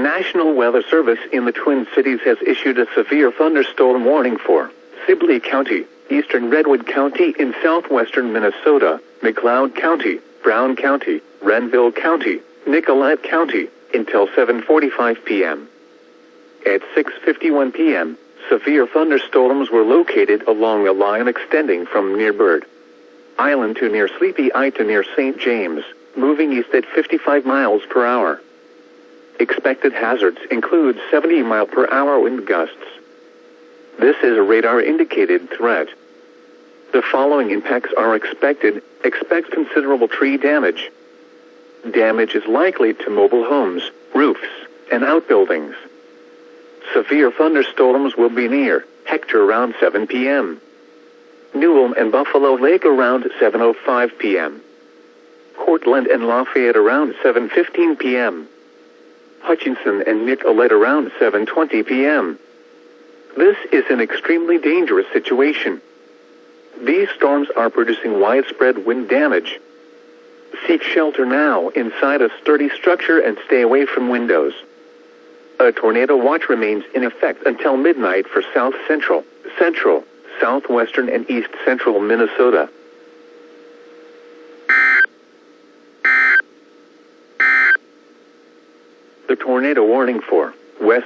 National Weather Service in the Twin Cities has issued a severe thunderstorm warning for Sibley County, eastern Redwood County in southwestern Minnesota, McLeod County, Brown County, Renville County, Nicollet County, until 7:45 p.m. At 6:51 p.m., severe thunderstorms were located along a line extending from near Bird Island to near Sleepy Eye to near St. James, moving east at 55 miles per hour. Expected hazards include 70-mile-per-hour wind gusts. This is a radar-indicated threat. The following impacts are expected. Expect considerable tree damage. Damage is likely to mobile homes, roofs, and outbuildings. Severe thunderstorms will be near Hector around 7 p.m. Newell and Buffalo Lake around 7:05 p.m. Cortland and Lafayette around 7:15 p.m. Hutchinson and Nicollet around 7:20 p.m. This is an extremely dangerous situation. These storms are producing widespread wind damage. Seek shelter now inside a sturdy structure and stay away from windows. A tornado watch remains in effect until midnight for south central, southwestern, and east central Minnesota. The tornado warning for West